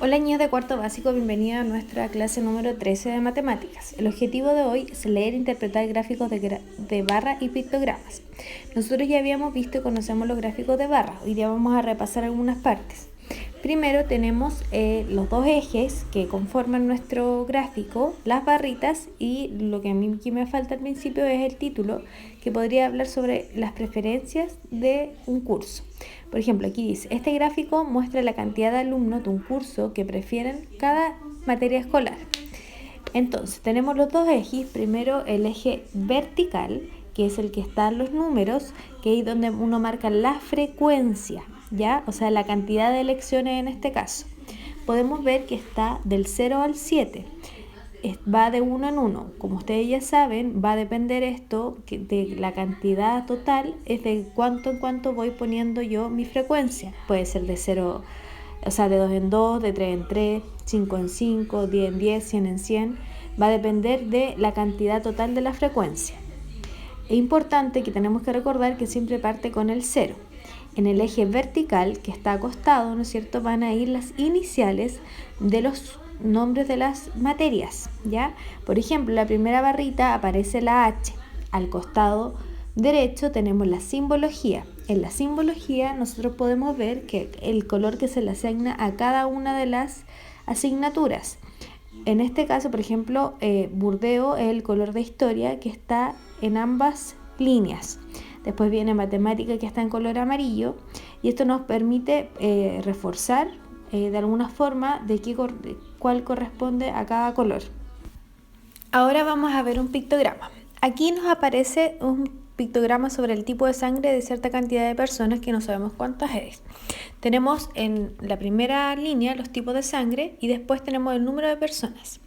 Hola niños de cuarto básico, bienvenidos a nuestra clase número 13 de matemáticas. El objetivo de hoy es leer e interpretar gráficos de barra y pictogramas. Nosotros ya habíamos visto y conocemos los gráficos de barra. Hoy día vamos a repasar algunas partes. Primero tenemos los dos ejes que conforman nuestro gráfico, las barritas, y lo que a mí me falta al principio es el título, que podría hablar sobre las preferencias de un curso. Por ejemplo, aquí dice, este gráfico muestra la cantidad de alumnos de un curso que prefieren cada materia escolar. Entonces, tenemos los dos ejes. Primero, el eje vertical, que es el que está en los números, que es donde uno marca la frecuencia, ¿ya? O sea, la cantidad de lecciones en este caso. Podemos ver que está del 0 al 7. Va de 1 en 1. Como ustedes ya saben, va a depender esto de la cantidad total, es de cuánto en cuánto voy poniendo yo mi frecuencia. Puede ser de 0, o sea, de 2 en 2, de 3 en 3, 5 en 5, 10 en 10, 100 en 100. Va a depender de la cantidad total de la frecuencia. Es importante que tenemos que recordar que siempre parte con el 0. En el eje vertical, que está acostado, ¿no es cierto?, van a ir las iniciales de los nombres de las materias, ¿ya? Por ejemplo, en la primera barrita aparece la H. Al costado derecho tenemos la simbología. En la simbología nosotros podemos ver que el color que se le asigna a cada una de las asignaturas. En este caso, por ejemplo, Burdeo es el color de historia que está en ambas líneas. Después viene matemática, que está en color amarillo, y esto nos permite reforzar de alguna forma de cuál corresponde a cada color. Ahora vamos a ver un pictograma. Aquí nos aparece un pictograma sobre el tipo de sangre de cierta cantidad de personas que no sabemos cuántas es. Tenemos en la primera línea los tipos de sangre y después tenemos el número de personas.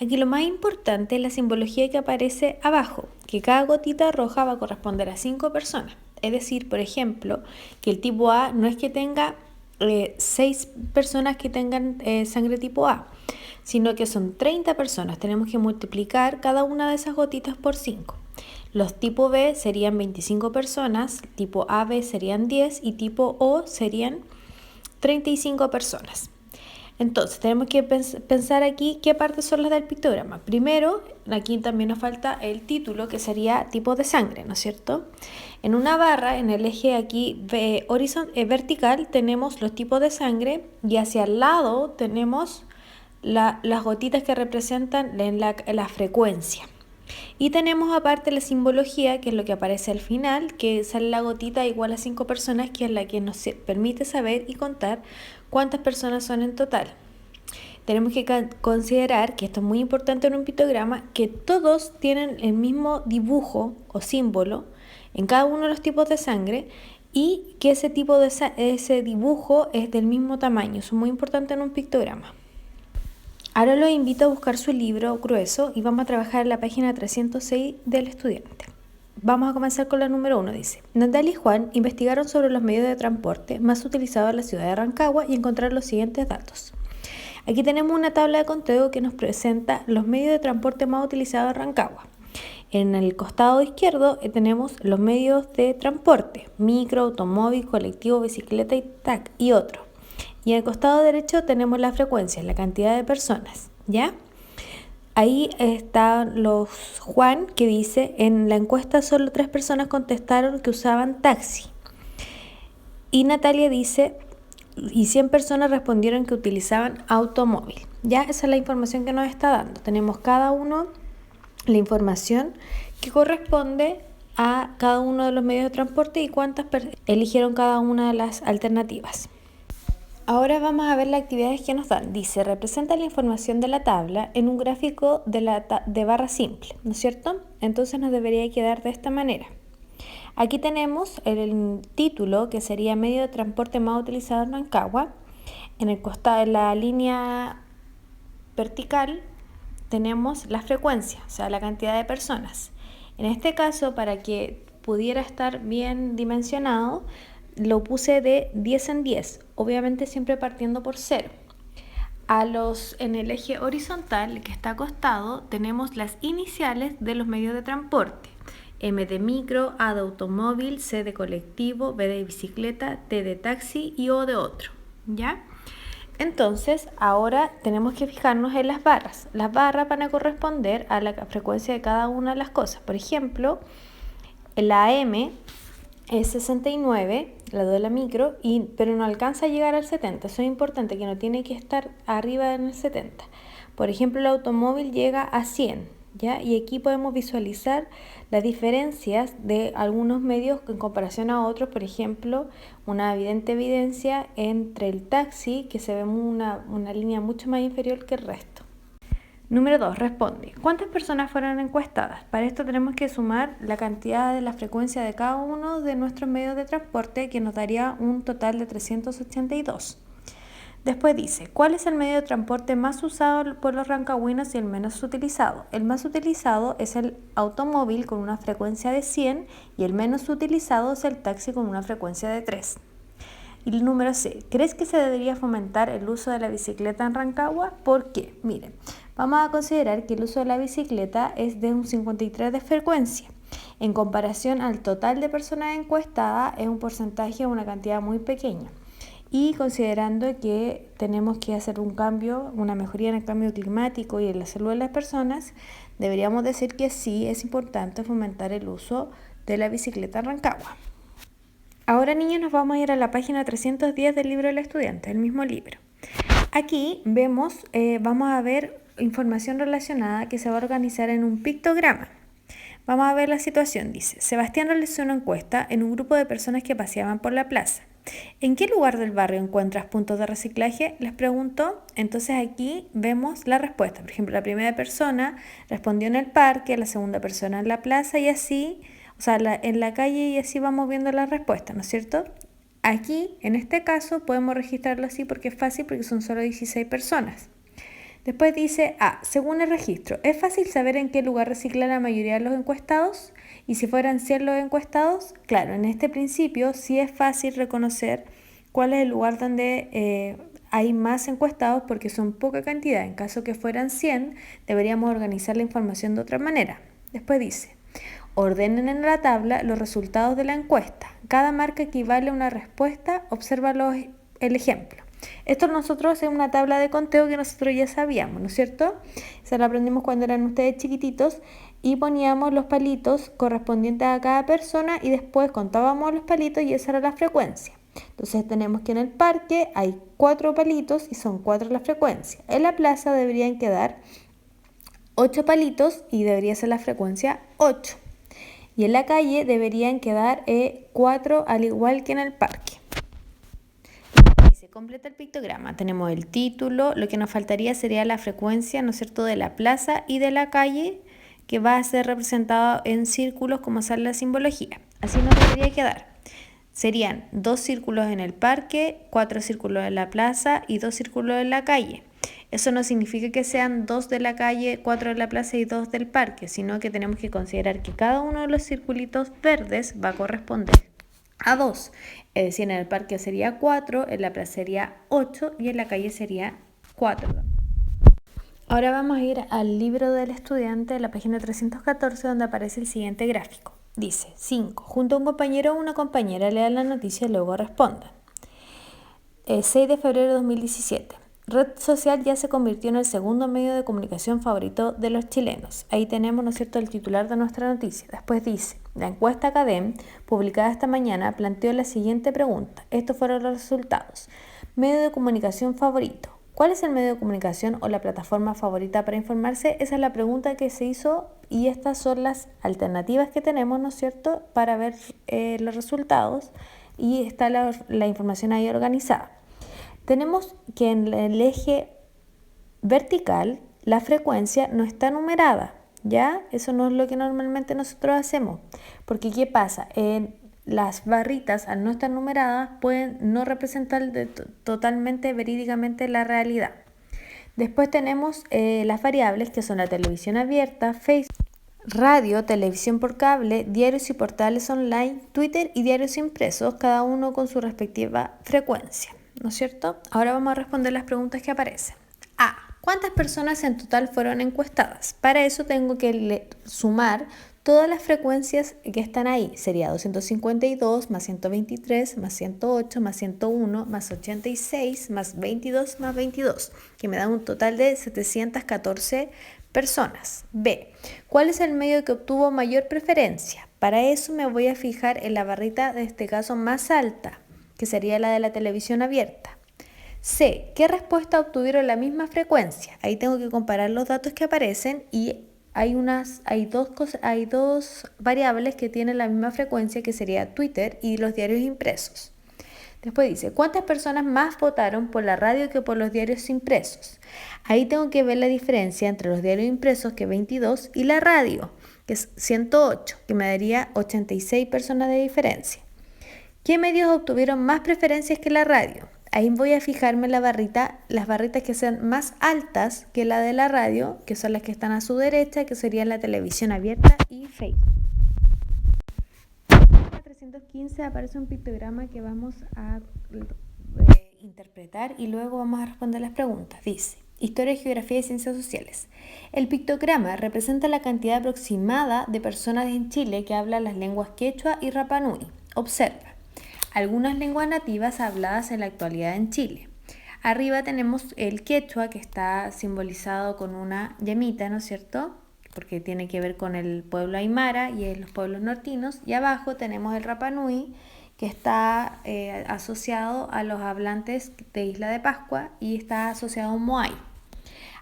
Aquí lo más importante es la simbología que aparece abajo, que cada gotita roja va a corresponder a 5 personas. Es decir, por ejemplo, que el tipo A no es que tenga 6 personas que tengan sangre tipo A, sino que son 30 personas. Tenemos que multiplicar cada una de esas gotitas por 5. Los tipo B serían 25 personas, tipo AB serían 10 y tipo O serían 35 personas. Entonces, tenemos que pensar aquí qué partes son las del pictograma. Primero, aquí también nos falta el título, que sería tipo de sangre, ¿no es cierto? En una barra, en el eje aquí vertical, tenemos los tipos de sangre y hacia el lado tenemos las gotitas que representan la frecuencia. Y tenemos aparte la simbología, que es lo que aparece al final, que sale la gotita igual a 5 personas, que es la que nos permite saber y contar cuántas personas son en total. Tenemos que considerar, que esto es muy importante en un pictograma, que todos tienen el mismo dibujo o símbolo en cada uno de los tipos de sangre y que ese dibujo es del mismo tamaño. Eso es muy importante en un pictograma. Ahora los invito a buscar su libro grueso y vamos a trabajar en la página 306 del estudiante. Vamos a comenzar con la número 1, dice. Natalia y Juan investigaron sobre los medios de transporte más utilizados en la ciudad de Rancagua y encontraron los siguientes datos. Aquí tenemos una tabla de conteo que nos presenta los medios de transporte más utilizados en Rancagua. En el costado izquierdo tenemos los medios de transporte, micro, automóvil, colectivo, bicicleta y otros. Y en el costado derecho tenemos la frecuencia, la cantidad de personas, ¿ya? Ahí están los Juan, que dice, en la encuesta solo 3 personas contestaron que usaban taxi. Y Natalia dice, y 100 personas respondieron que utilizaban automóvil. Ya, esa es la información que nos está dando. Tenemos cada uno la información que corresponde a cada uno de los medios de transporte y cuántas eligieron cada una de las alternativas. Ahora vamos a ver las actividades que nos dan. Dice, representa la información de la tabla en un gráfico de barra simple, ¿no es cierto? Entonces nos debería quedar de esta manera. Aquí tenemos el título, que sería medio de transporte más utilizado en Rancagua. En el costado de la línea vertical tenemos la frecuencia, o sea, la cantidad de personas. En este caso, para que pudiera estar bien dimensionado, lo puse de 10 en 10, obviamente siempre partiendo por 0. En el eje horizontal, que está acostado, tenemos las iniciales de los medios de transporte. M de micro, A de automóvil, C de colectivo, B de bicicleta, T de taxi y O de otro, ¿ya? Entonces, ahora tenemos que fijarnos en las barras. Las barras van a corresponder a la frecuencia de cada una de las cosas. Por ejemplo, la AM es 69, la de la micro, pero no alcanza a llegar al 70. Eso es importante, que no tiene que estar arriba en el 70. Por ejemplo, el automóvil llega a 100. ¿Ya? Y aquí podemos visualizar las diferencias de algunos medios en comparación a otros. Por ejemplo, una evidente evidencia entre el taxi, que se ve una línea mucho más inferior que el resto. Número 2. Responde. ¿Cuántas personas fueron encuestadas? Para esto tenemos que sumar la cantidad de la frecuencia de cada uno de nuestros medios de transporte, que nos daría un total de 382. Después dice, ¿cuál es el medio de transporte más usado por los rancagüinos y el menos utilizado? El más utilizado es el automóvil con una frecuencia de 100 y el menos utilizado es el taxi con una frecuencia de 3. Y el número C, ¿crees que se debería fomentar el uso de la bicicleta en Rancagua? ¿Por qué? Miren, vamos a considerar que el uso de la bicicleta es de un 53 de frecuencia. En comparación al total de personas encuestadas, es un porcentaje, una cantidad muy pequeña. Y considerando que tenemos que hacer un cambio, una mejoría en el cambio climático y en la salud de las personas, deberíamos decir que sí es importante fomentar el uso de la bicicleta en Rancagua. Ahora, niños, nos vamos a ir a la página 310 del libro del estudiante, el mismo libro. Aquí vamos a ver información relacionada que se va a organizar en un pictograma. Vamos a ver la situación. Dice, Sebastián realizó una encuesta en un grupo de personas que paseaban por la plaza. ¿En qué lugar del barrio encuentras puntos de reciclaje? Les preguntó. Entonces aquí vemos la respuesta. Por ejemplo, la primera persona respondió en el parque, la segunda persona en la plaza y así, en la calle, y así vamos viendo la respuesta, ¿no es cierto? Aquí, en este caso, podemos registrarlo así porque es fácil, porque son solo 16 personas. Después dice, según el registro, ¿es fácil saber en qué lugar recicla la mayoría de los encuestados? Y si fueran 100 los encuestados, claro, en este principio sí es fácil reconocer cuál es el lugar donde hay más encuestados, porque son poca cantidad. En caso que fueran 100, deberíamos organizar la información de otra manera. Después dice, ordenen en la tabla los resultados de la encuesta. Cada marca equivale a una respuesta. Observa el ejemplo. Esto nosotros es una tabla de conteo que nosotros ya sabíamos, ¿no es cierto? Se la aprendimos cuando eran ustedes chiquititos y poníamos los palitos correspondientes a cada persona y después contábamos los palitos y esa era la frecuencia. Entonces tenemos que en el parque hay 4 palitos y son 4 la frecuencia. En la plaza deberían quedar 8 palitos y debería ser la frecuencia 8. Y en la calle deberían quedar 4 al igual que en el parque. Se completa el pictograma, tenemos el título, lo que nos faltaría sería la frecuencia, ¿no es cierto?, de la plaza y de la calle, que va a ser representado en círculos como sale la simbología. Así nos debería quedar. Serían 2 círculos en el parque, 4 círculos en la plaza y 2 círculos en la calle. Eso no significa que sean 2 de la calle, 4 de la plaza y 2 del parque, sino que tenemos que considerar que cada uno de los circulitos verdes va a corresponder a 2. Es decir, en el parque sería 4, en la plaza sería 8 y en la calle sería 4. Ahora vamos a ir al libro del estudiante, de la página 314, donde aparece el siguiente gráfico. Dice, 5. Junto a un compañero o una compañera lean la noticia y luego respondan. 6 de febrero de 2017. Red social ya se convirtió en el segundo medio de comunicación favorito de los chilenos. Ahí tenemos, ¿no es cierto?, el titular de nuestra noticia. Después dice, la encuesta Academ, publicada esta mañana, planteó la siguiente pregunta. Estos fueron los resultados. Medio de comunicación favorito. ¿Cuál es el medio de comunicación o la plataforma favorita para informarse? Esa es la pregunta que se hizo y estas son las alternativas que tenemos, ¿no es cierto?, para ver los resultados, y está la información ahí organizada. Tenemos que en el eje vertical la frecuencia no está numerada, ¿ya? Eso no es lo que normalmente nosotros hacemos, porque ¿qué pasa? Las barritas, al no estar numeradas, pueden no representar totalmente, verídicamente la realidad. Después tenemos las variables, que son la televisión abierta, Facebook, radio, televisión por cable, diarios y portales online, Twitter y diarios impresos, cada uno con su respectiva frecuencia, ¿no es cierto? Ahora vamos a responder las preguntas que aparecen. ¿Cuántas personas en total fueron encuestadas? Para eso tengo que sumar todas las frecuencias que están ahí. Sería 252 más 123 más 108 más 101 más 86 más 22 más 22, que me da un total de 714 personas. B. ¿Cuál es el medio que obtuvo mayor preferencia? Para eso me voy a fijar en la barrita, de este caso más alta, que sería la de la televisión abierta. C. ¿Qué respuesta obtuvieron la misma frecuencia? Ahí tengo que comparar los datos que aparecen y hay dos variables que tienen la misma frecuencia, que sería Twitter y los diarios impresos. Después dice, ¿cuántas personas más votaron por la radio que por los diarios impresos? Ahí tengo que ver la diferencia entre los diarios impresos, que es 22, y la radio, que es 108, que me daría 86 personas de diferencia. ¿Qué medios obtuvieron más preferencias que la radio? Ahí voy a fijarme en las barritas que sean más altas que la de la radio, que son las que están a su derecha, que serían la televisión abierta y Facebook. En 315 aparece un pictograma que vamos a interpretar y luego vamos a responder las preguntas. Dice, Historia, Geografía y Ciencias Sociales. El pictograma representa la cantidad aproximada de personas en Chile que hablan las lenguas quechua y Rapa Nui. Observa algunas lenguas nativas habladas en la actualidad en Chile. Arriba tenemos el quechua, que está simbolizado con una llamita, ¿no es cierto?, porque tiene que ver con el pueblo aymara y los pueblos nortinos. Y abajo tenemos el Rapa Nui, que está asociado a los hablantes de Isla de Pascua y está asociado a un moai.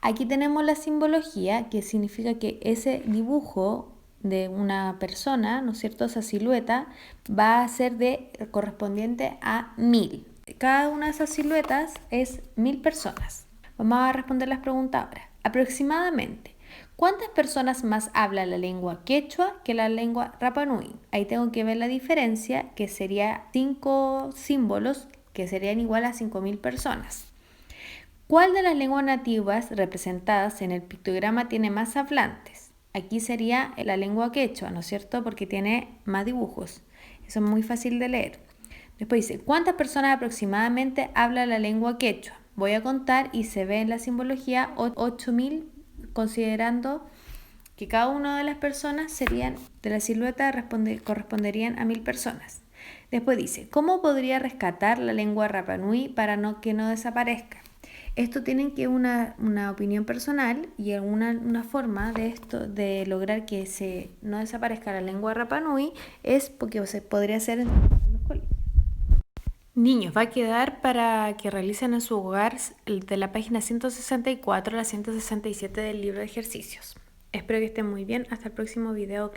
Aquí tenemos la simbología, que significa que ese dibujo de una persona, ¿no es cierto?, esa silueta va a ser correspondiente a 1000. Cada una de esas siluetas es 1000 personas. Vamos a responder las preguntas ahora. Aproximadamente, ¿cuántas personas más hablan la lengua quechua que la lengua Rapa Nui? Ahí tengo que ver la diferencia, que sería 5 símbolos, que serían igual a 5000 personas. ¿Cuál de las lenguas nativas representadas en el pictograma tiene más hablantes? Aquí sería la lengua quechua, ¿no es cierto?, porque tiene más dibujos. Eso es muy fácil de leer. Después dice, ¿cuántas personas aproximadamente hablan la lengua quechua? Voy a contar y se ve en la simbología 8000, considerando que cada una de las personas serían, de la silueta corresponderían a 1000 personas. Después dice, ¿cómo podría rescatar la lengua Rapa Nui para que no desaparezca? Esto tiene que una opinión personal, y una forma de esto, de lograr que no desaparezca la lengua Rapa Nui, es porque se podría hacer en los colegios. Niños, va a quedar para que realicen en su hogar de la página 164 a la 167 del libro de ejercicios. Espero que estén muy bien. Hasta el próximo video.